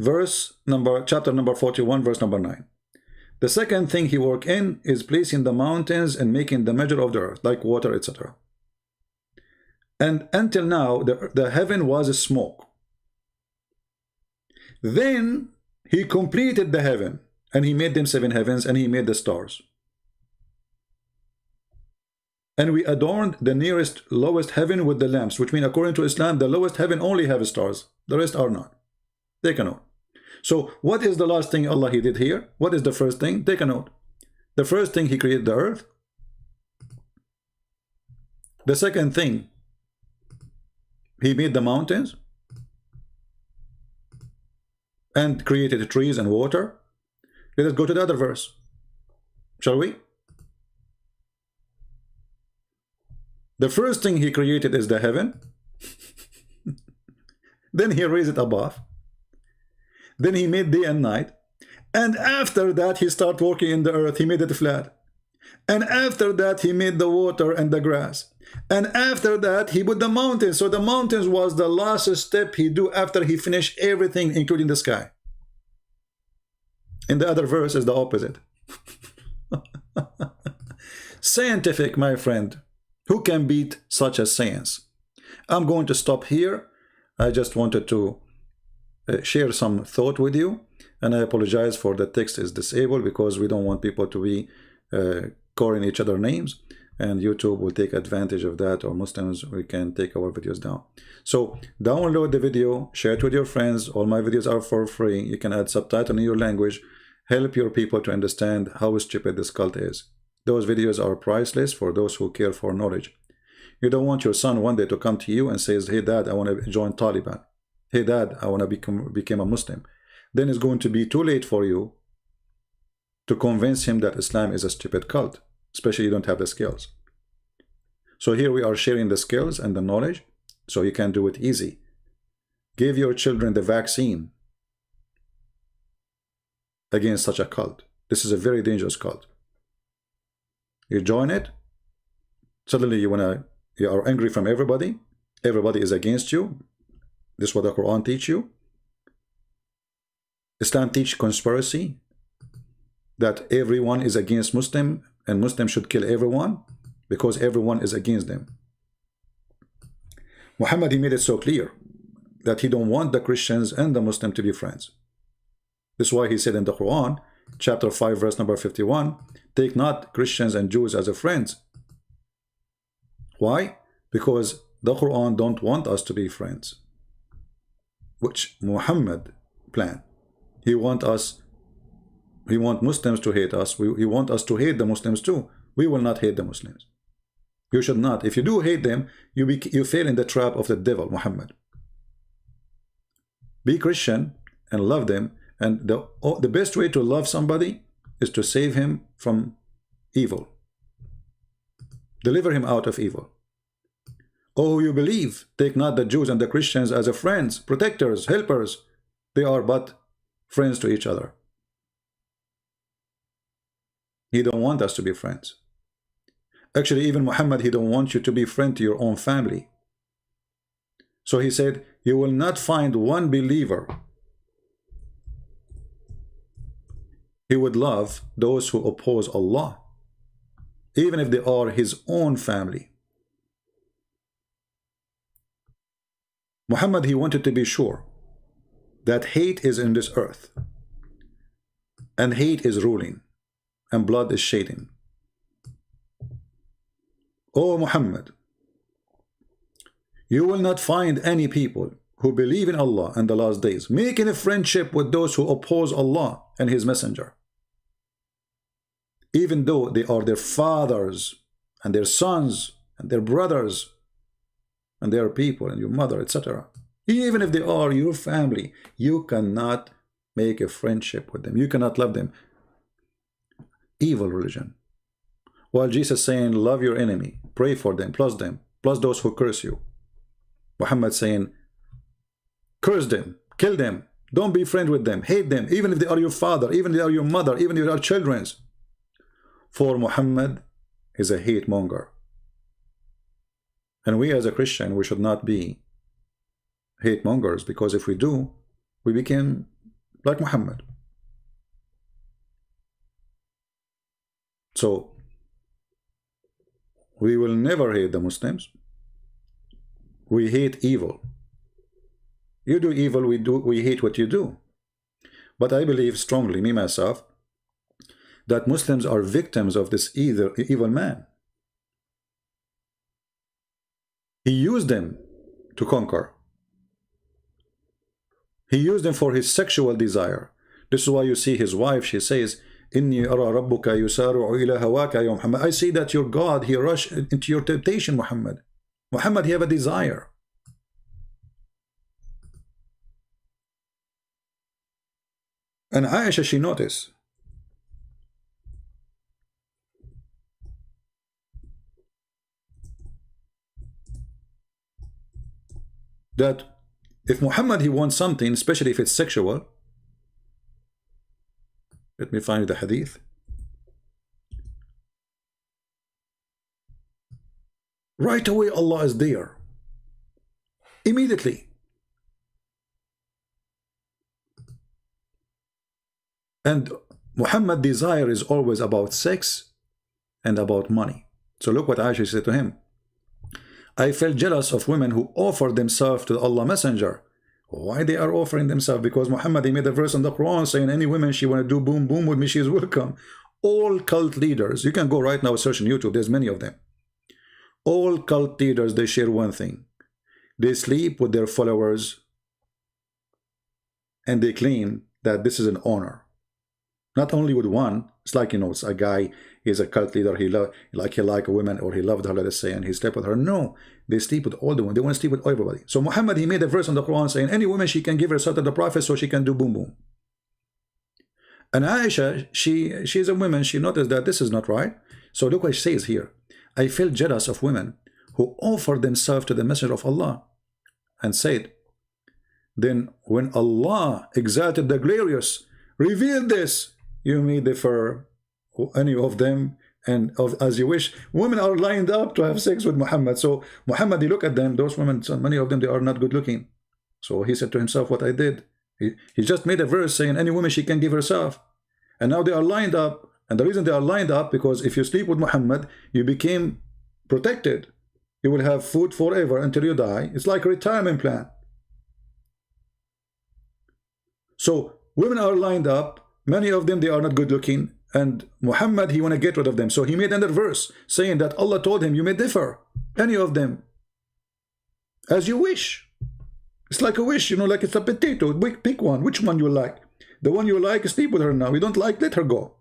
Chapter number 41, verse number 9. The second thing He worked in is placing the mountains and making the measure of the earth, like water, etc. And until now, the heaven was smoke. Then He completed the heaven, and He made them 7 heavens, and He made the stars. And we adorned the nearest, lowest heaven with the lamps, which means according to Islam, the lowest heaven only have stars. The rest are not. Take a note. So what is the last thing Allah, He did here? What is the first thing? Take a note. The first thing, He created the earth. The second thing, He made the mountains and created trees and water. Let us go to the other verse, shall we? The first thing He created is the heaven. Then He raised it above. Then He made day and night. And after that He started working in the earth. He made it flat. And after that He made the water and the grass. And after that He put the mountains. So the mountains was the last step He do after He finished everything, including the sky. In the other verse is the opposite. Scientific, my friend. Who can beat such a science? I'm going to stop here. I just wanted to share some thought with you, and I apologize for the text is disabled because we don't want people to be calling each other names, and YouTube will take advantage of that, or Muslims, we can take our videos down. So download the video, share it with your friends. All my videos are for free. You can add subtitle in your language. Help your people to understand how stupid this cult is. Those videos are priceless for those who care for knowledge. You don't want your son one day to come to you and says, hey dad, I want to join Taliban. Hey dad, I want to become a Muslim. Then it's going to be too late for you to convince him that Islam is a stupid cult, especially you don't have the skills. So here we are sharing the skills and the knowledge so you can do it easy. Give your children the vaccine against such a cult. This is a very dangerous cult. You join it, suddenly you are angry from everybody, everybody is against you. This is what the Quran teach you. Islam teach conspiracy, that everyone is against Muslim and Muslims should kill everyone because everyone is against them. Muhammad, he made it so clear that he don't want the Christians and the Muslim to be friends. This is why he said in the Quran, chapter 5, verse number 51, take not Christians and Jews as a friends. Why? Because the Quran don't want us to be friends, which Muhammad planned. He want Muslims to hate us. He want us to hate the Muslims too. We will not hate the Muslims. You should not. If you do hate them, you fail in the trap of the devil, Muhammad. Be Christian and love them. And the best way to love somebody is to save him from evil. Deliver him out of evil. Oh, you believe, take not the Jews and the Christians as a friends, protectors, helpers. They are but friends to each other. He don't want us to be friends. Actually, even Muhammad, he don't want you to be friend to your own family. So he said, you will not find one believer he would love those who oppose Allah, even if they are his own family. Muhammad, he wanted to be sure that hate is in this earth, and hate is ruling, and blood is shedding. O Muhammad, you will not find any people who believe in Allah and the last days making a friendship with those who oppose Allah and his messenger, even though they are their fathers and their sons and their brothers and their people and your mother, etc. Even if they are your family, you cannot make a friendship with them. You cannot love them. Evil religion. While Jesus saying, love your enemy, pray for them, plus those who curse you. Muhammad saying, curse them, kill them, don't be friend with them, hate them, even if they are your father, even if they are your mother, even if they are children's. For Muhammad is a hate monger. And we as a Christian, we should not be hate mongers, because if we do, we become like Muhammad. So we will never hate the Muslims. We hate evil. You do evil, we hate what you do. But I believe strongly, me myself, that Muslims are victims of this evil man. He used them to conquer. He used them for his sexual desire. This is why you see his wife, she says, Inni ara rabbuka yusari'u ila hawaka ya Muhammad. I see that your God, he rushed into your temptation, Muhammad. Muhammad, he have a desire. And Aisha, she noticed that if Muhammad, he wants something, especially if it's sexual, let me find the hadith. Right away, Allah is there. Immediately. And Muhammad's desire is always about sex and about money. So look what Aisha said to him. I felt jealous of women who offer themselves to the Allah Messenger. Why they are offering themselves? Because Muhammad, he made a verse in the Quran saying, any women she want to do boom boom with me, she is welcome. All cult leaders, you can go right now search on YouTube, there's many of them. All cult leaders, they share one thing. They sleep with their followers and they claim that this is an honor. Not only with one, it's like, you know, it's a guy, he's a cult leader, he like a woman, or he loved her, let us say, and he slept with her. No, they sleep with all the women. They want to sleep with everybody. So Muhammad, he made a verse in the Quran saying, any woman, she can give herself to the Prophet so she can do boom boom. And Aisha, she's a woman, she noticed that this is not right. So look what she says here. I feel jealous of women who offer themselves to the Messenger of Allah, and said, then when Allah exalted the glorious, revealed this, you may differ any of them and as you wish. Women are lined up to have sex with Muhammad. So Muhammad, you look at them, those women, so many of them, they are not good looking. So he said to himself, what I did. He just made a verse saying any woman she can give herself. And now they are lined up. And the reason they are lined up, because if you sleep with Muhammad, you became protected. You will have food forever until you die. It's like a retirement plan. So women are lined up. Many of them, they are not good looking. And Muhammad, he want to get rid of them. So he made another verse saying that Allah told him, you may differ, any of them, as you wish. It's like a wish, you know, like it's a potato. Pick one. Which one you like? The one you like, sleep with her now. You don't like, let her go.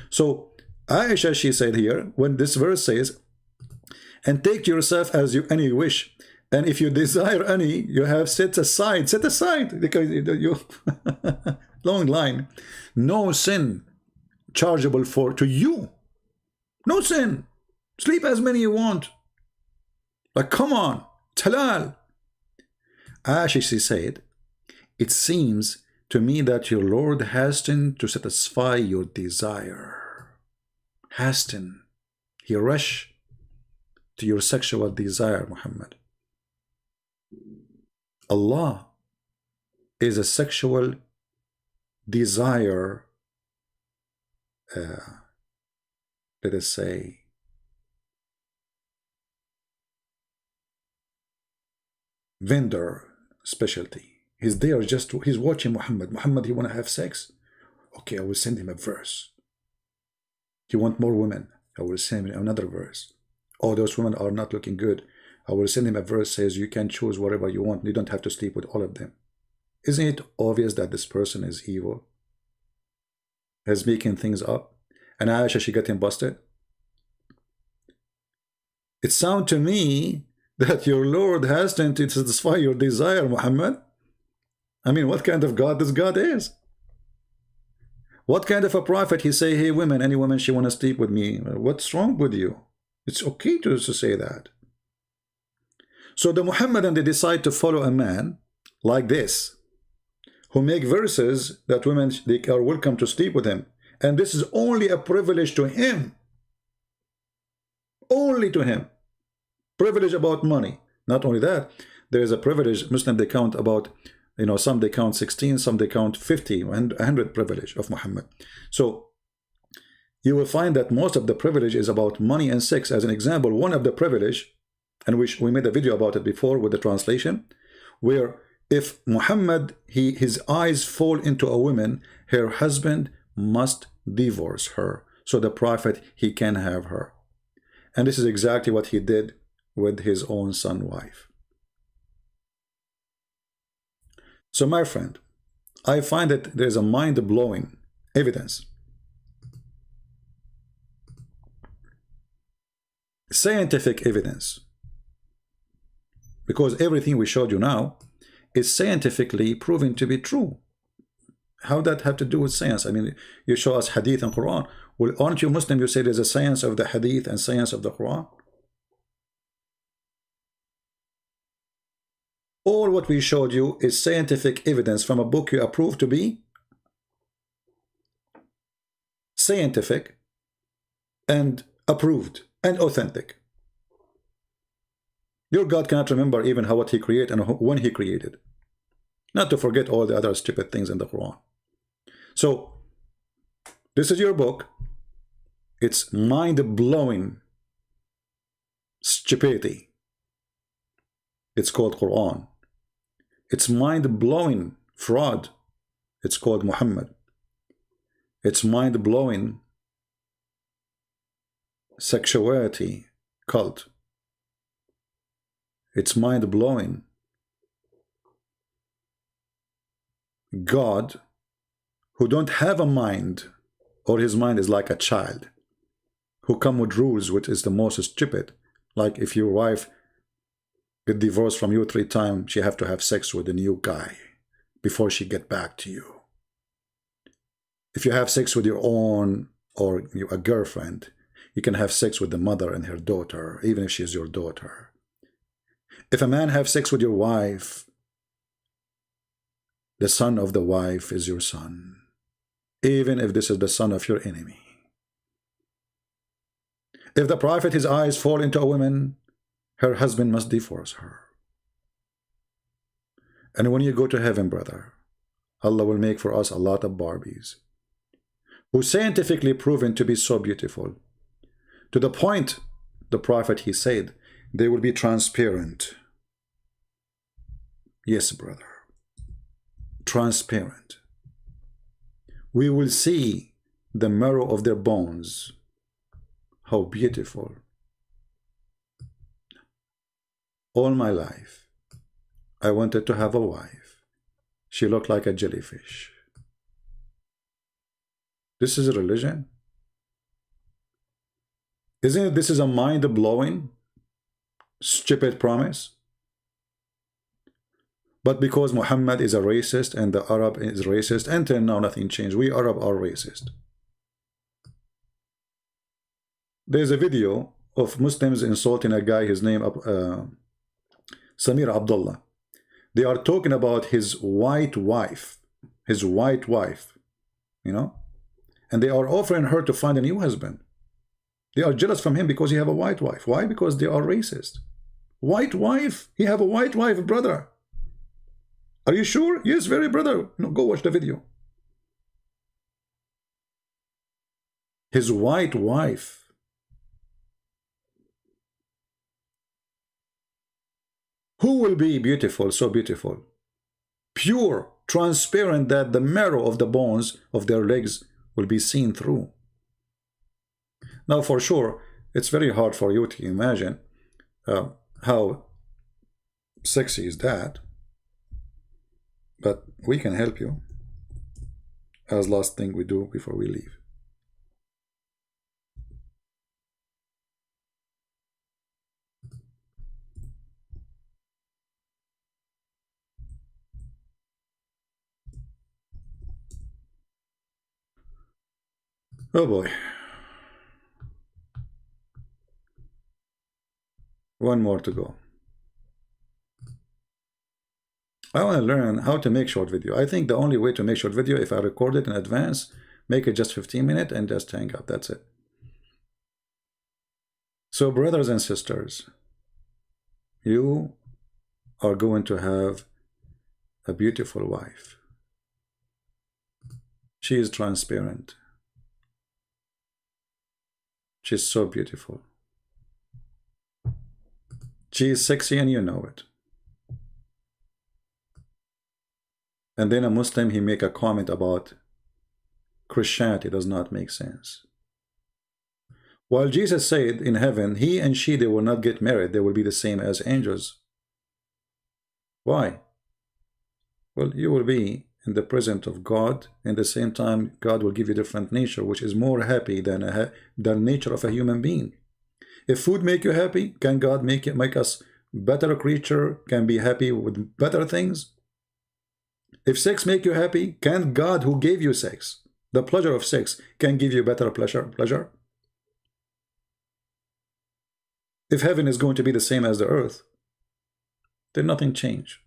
So Aisha, she said here, when this verse says, and take to yourself as you any wish, and if you desire any, you have set aside, because you long line, no sin chargeable to you, no sin. Sleep as many you want. Like, come on, it's halal. Aisha, she said, it seems to me that your Lord hastened to satisfy your desire. Hasten. He rushed to your sexual desire, Muhammad. Allah is a sexual desire, let us say, vendor specialty. He's there just to, he's watching Muhammad. Muhammad, he want to have sex? Okay, I will send him a verse. He want more women? I will send him another verse. Oh, those women are not looking good. I will send him a verse says you can choose whatever you want. You don't have to sleep with all of them. Isn't it obvious that this person is evil? Is making things up? And Aisha, she got him busted? It sounds to me that your Lord has to satisfy your desire, Muhammad. I mean, what kind of God this God is? What kind of a prophet? He say, hey women, any woman she want to sleep with me. What's wrong with you? It's okay to say that. So the Muhammadan, they decide to follow a man like this, who make verses that women, they are welcome to sleep with him. And this is only a privilege to him. Only to him. Privilege about money. Not only that, there is a privilege. Muslim, they count about, you know, some they count 16, some they count 50, 100 privilege of Muhammad. So you will find that most of the privilege is about money and sex. As an example, one of the privilege, and we made a video about it before with the translation, where if Muhammad, his eyes fall into a woman, her husband must divorce her. So the prophet, he can have her. And this is exactly what he did with his own son wife. So my friend, I find that there's a mind-blowing evidence, scientific evidence, because everything we showed you now is scientifically proven to be true. How that have to do with science? I mean, you show us hadith and Quran. Well, aren't you Muslim? You say there's a science of the hadith and science of the Quran. All what we showed you is scientific evidence from a book you approve to be scientific and approved and authentic. Your God cannot remember even what he created and when he created. Not to forget all the other stupid things in the Quran. So, this is your book. It's mind-blowing stupidity. It's called Quran. It's mind-blowing fraud. It's called Muhammad. It's mind-blowing sexuality cult. It's mind-blowing God who don't have a mind, or his mind is like a child, who come with rules which is the most stupid. Like if your wife get divorced from you 3 times, she have to have sex with a new guy before she get back to you. If you have sex with your own or a girlfriend, you can have sex with the mother and her daughter, even if she is your daughter. If a man have sex with your wife, the son of the wife is your son, even if this is the son of your enemy. If the Prophet, his eyes fall into a woman, her husband must divorce her. And when you go to heaven, brother, Allah will make for us a lot of Barbies who scientifically proven to be so beautiful, to the point the Prophet, he said, they will be transparent. Yes, brother, transparent. We will see the marrow of their bones. How beautiful. All my life I wanted to have a wife. She looked like a jellyfish. This is a religion? Isn't it? This is a mind-blowing, stupid promise. But because Muhammad is a racist and the Arab is racist, until now nothing changed. We Arab are racist. There's a video of Muslims insulting a guy, his name Samir Abdullah. They are talking about his white wife, you know, and they are offering her to find a new husband. They are jealous from him because he have a white wife. Why? Because they are racist. White wife? He have a white wife, brother. Are you sure? Yes, very, brother. No, go watch the video. His white wife. Who will be beautiful, so beautiful? Pure, transparent, that the marrow of the bones of their legs will be seen through. Now, for sure, it's very hard for you to imagine how sexy is that. But we can help you as last thing we do before we leave. Oh boy. One more to go. I want to learn how to make short video. I think the only way to make short video, if I record it in advance, make it just 15 minutes and just hang up. That's it. So brothers and sisters, you are going to have a beautiful wife. She is transparent. She's so beautiful. She is sexy and you know it. And then a Muslim, he make a comment about Christianity does not make sense. While Jesus said in heaven, he and she, they will not get married. They will be the same as angels. Why? Well, you will be in the presence of God. And at the same time, God will give you different nature, which is more happy than the nature of a human being. If food make you happy, can God make us better creature? Can be happy with better things? If sex make you happy, can God, who gave you sex, the pleasure of sex, can give you better pleasure? If heaven is going to be the same as the earth, then nothing changed.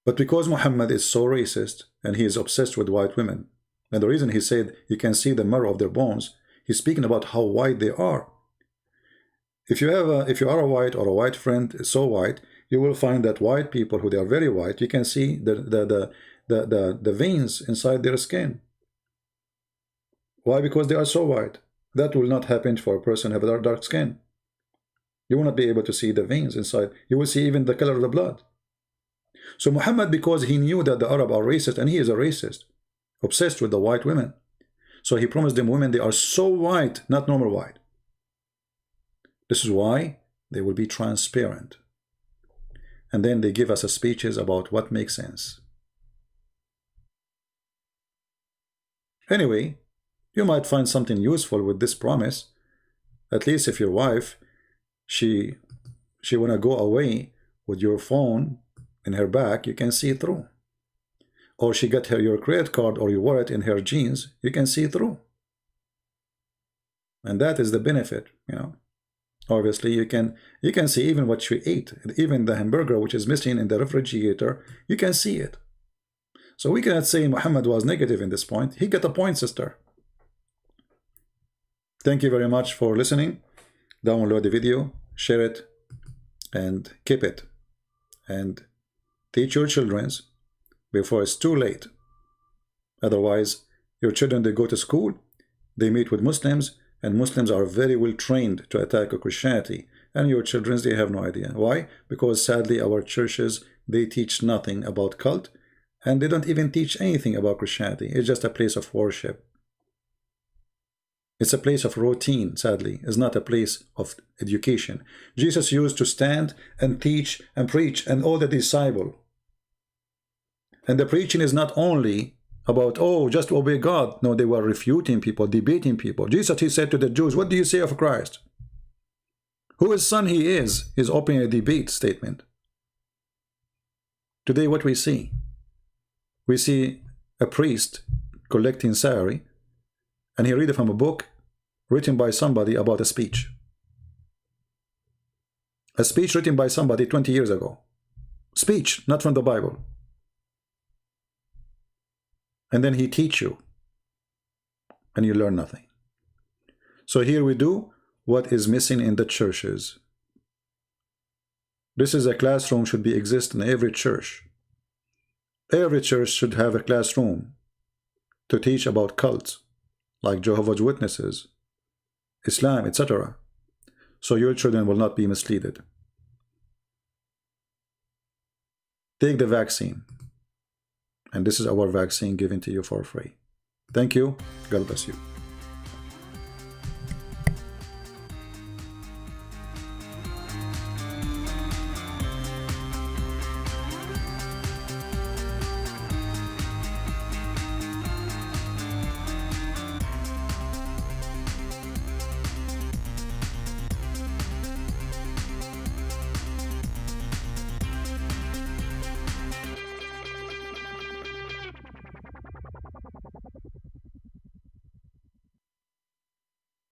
But because Muhammad is so racist and he is obsessed with white women, and the reason he said you can see the marrow of their bones, he's speaking about how white they are. If you are a white or a white friend so white, you will find that white people who they are very white, you can see the veins inside their skin. Why? Because they are so white. That will not happen for a person who have dark skin. You will not be able to see the veins inside. You will see even the color of the blood. So Muhammad, because he knew that the Arab are racist, and he is a racist, obsessed with the white women, so he promised them women, they are so white, not normal white. This is why they will be transparent. And then they give us a speeches about what makes sense. Anyway, you might find something useful with this promise. At least if your wife, she wanna go away with your phone in her back, you can see through. Or she got your credit card or your wallet in her jeans, you can see through. And that is the benefit, you know. Obviously, you can see even what she ate, even the hamburger which is missing in the refrigerator, you can see it. So we cannot say Muhammad was negative in this point. He got a point, sister. Thank you very much for listening. Download the video, share it, and keep it. And teach your children before it's too late. Otherwise, your children, they go to school, they meet with Muslims, and Muslims are very well trained to attack Christianity. And your children, they have no idea. Why? Because sadly, our churches, they teach nothing about cult, and they don't even teach anything about Christianity. It's just a place of worship. It's a place of routine, sadly. It's not a place of education. Jesus used to stand and teach and preach, and all the disciples. And the preaching is not only about, oh, just obey God. No, they were refuting people, debating people. Jesus, he said to the Jews, what do you say of Christ? Whose son he is opening a debate statement. Today what we see a priest collecting salary, and he read from a book written by somebody about a speech. A speech written by somebody 20 years ago. Speech, not from the Bible. And then he teach you, and you learn nothing. So here we do what is missing in the churches. This is a classroom should be exist in every church. Every church should have a classroom to teach about cults, like Jehovah's Witnesses, Islam, etc. So your children will not be misled. Take the vaccine. And this is our vaccine given to you for free. Thank you. God bless you.